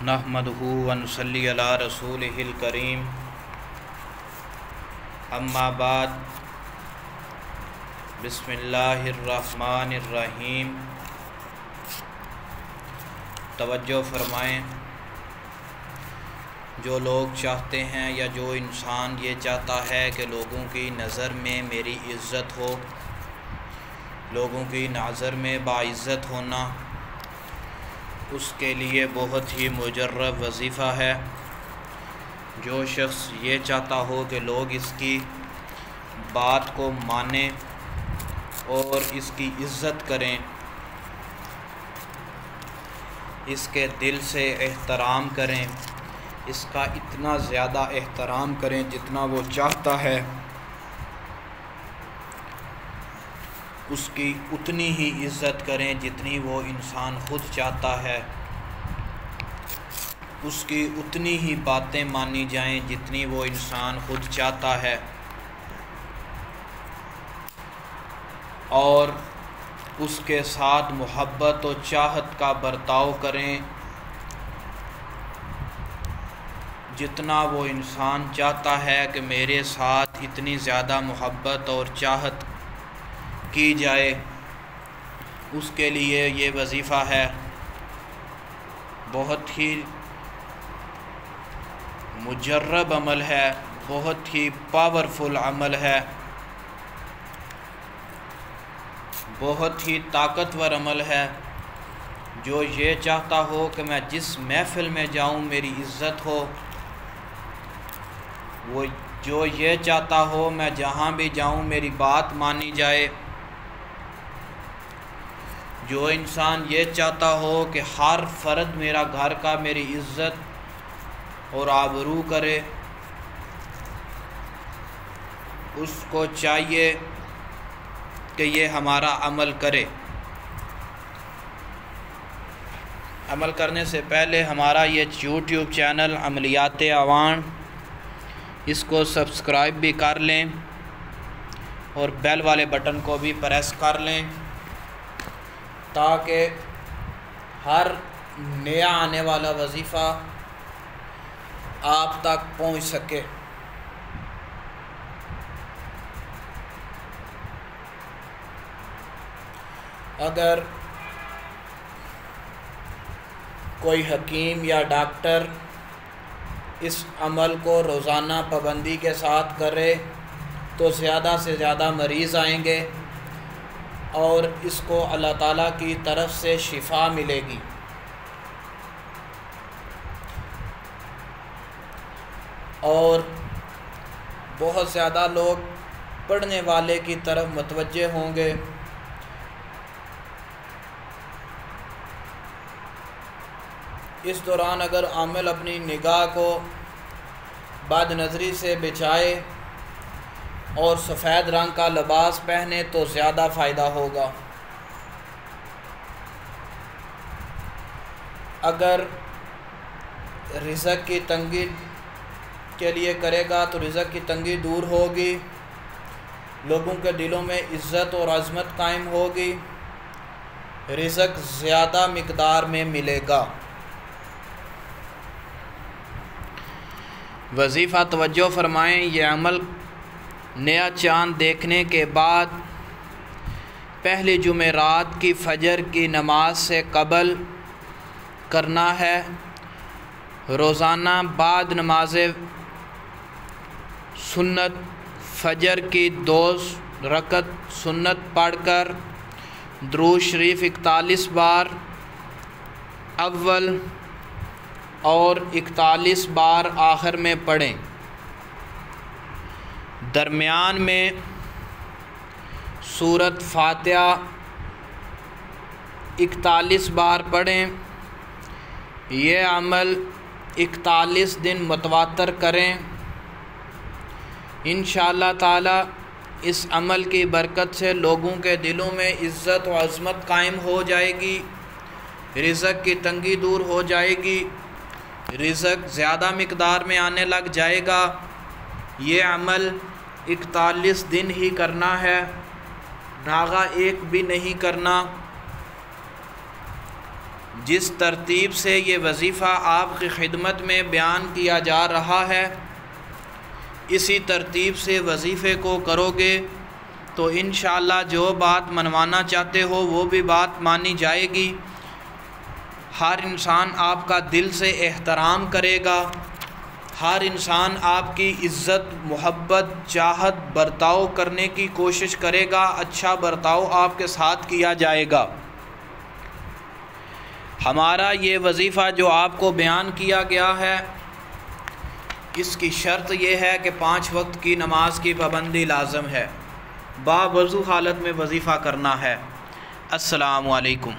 نحمدہ و نصلی علی رسولہ الکریم، اما بعد، بسم اللہ الرحمن الرحیم۔ توجہ فرمائیں، جو لوگ چاہتے ہیں یا جو انسان یہ چاہتا ہے کہ لوگوں کی نظر میں میری عزت ہو، لوگوں کی نظر میں باعزت ہونا، اس کے لیے بہت ہی مجرب وظیفہ ہے۔ جو شخص یہ چاہتا ہو کہ لوگ اس کی بات کو مانیں اور اس کی عزت کریں، اس کے دل سے احترام کریں، اس کا اتنا زیادہ احترام کریں جتنا وہ چاہتا ہے، اس کی اتنی ہی عزت کریں جتنی وہ انسان خود چاہتا ہے، اس کی اتنی ہی باتیں مانی جائیں جتنی وہ انسان خود چاہتا ہے، اور اس کے ساتھ محبت و چاہت کا برتاؤ کریں جتنا وہ انسان چاہتا ہے کہ میرے ساتھ اتنی زیادہ محبت اور چاہت کی جائے، اس کے لیے یہ وظیفہ ہے۔ بہت ہی مجرب عمل ہے، بہت ہی پاورفل عمل ہے، بہت ہی طاقتور عمل ہے۔ جو یہ چاہتا ہو کہ میں جس محفل میں جاؤں میری عزت ہو، وہ جو یہ چاہتا ہو میں جہاں بھی جاؤں میری بات مانی جائے، جو انسان یہ چاہتا ہو کہ ہر فرد میرا گھر کا میری عزت اور آبرو کرے، اس کو چاہیے کہ یہ ہمارا عمل کرے۔ عمل کرنے سے پہلے ہمارا یہ یوٹیوب چینل عملیات عوان، اس کو سبسکرائب بھی کر لیں اور بیل والے بٹن کو بھی پریس کر لیں تاکہ ہر نیا آنے والا وظیفہ آپ تک پہنچ سکے۔ اگر کوئی حکیم یا ڈاکٹر اس عمل کو روزانہ پابندی کے ساتھ کرے تو زیادہ سے زیادہ مریض آئیں گے اور اس کو اللہ تعالیٰ کی طرف سے شفا ملے گی۔ اور بہت زیادہ لوگ پڑھنے والے کی طرف متوجہ ہوں گے۔ اس دوران اگر عامل اپنی نگاہ کو بد نظری سے بچائے اور سفید رنگ کا لباس پہنے تو زیادہ فائدہ ہوگا۔ اگر رزق کی تنگی کے لیے کرے گا تو رزق کی تنگی دور ہوگی، لوگوں کے دلوں میں عزت اور عظمت قائم ہوگی، رزق زیادہ مقدار میں ملے گا۔ وظیفہ توجہ فرمائیں، یہ عمل نیا چاند دیکھنے کے بعد پہلی جمعرات کی فجر کی نماز سے قبل کرنا ہے۔ روزانہ بعد نماز سنت فجر کی 2 رکعت سنت پڑھ کر درود شریف 41 بار اول اور 41 بار آخر میں پڑھیں۔ درمیان میں سورۃ فاتحہ 41 بار پڑھیں۔ یہ عمل 41 دن متواتر کریں۔ انشاءاللہ تعالی اس عمل کی برکت سے لوگوں کے دلوں میں عزت و عظمت قائم ہو جائے گی، رزق کی تنگی دور ہو جائے گی، رزق زیادہ مقدار میں آنے لگ جائے گا۔ یہ عمل 41 دن ہی کرنا ہے، ناغہ ایک بھی نہیں کرنا۔ جس ترتیب سے یہ وظیفہ آپ کی خدمت میں بیان کیا جا رہا ہے اسی ترتیب سے وظیفے کو کرو گے تو انشاءاللہ جو بات منوانا چاہتے ہو وہ بھی بات مانی جائے گی۔ ہر انسان آپ کا دل سے احترام کرے گا، ہر انسان آپ کی عزت، محبت، چاہت، برتاؤ کرنے کی کوشش کرے گا، اچھا برتاؤ آپ کے ساتھ کیا جائے گا۔ ہمارا یہ وظیفہ جو آپ کو بیان کیا گیا ہے اس کی شرط یہ ہے کہ 5 وقت کی نماز کی پابندی لازم ہے، باوضو حالت میں وظیفہ کرنا ہے۔ السلام علیکم۔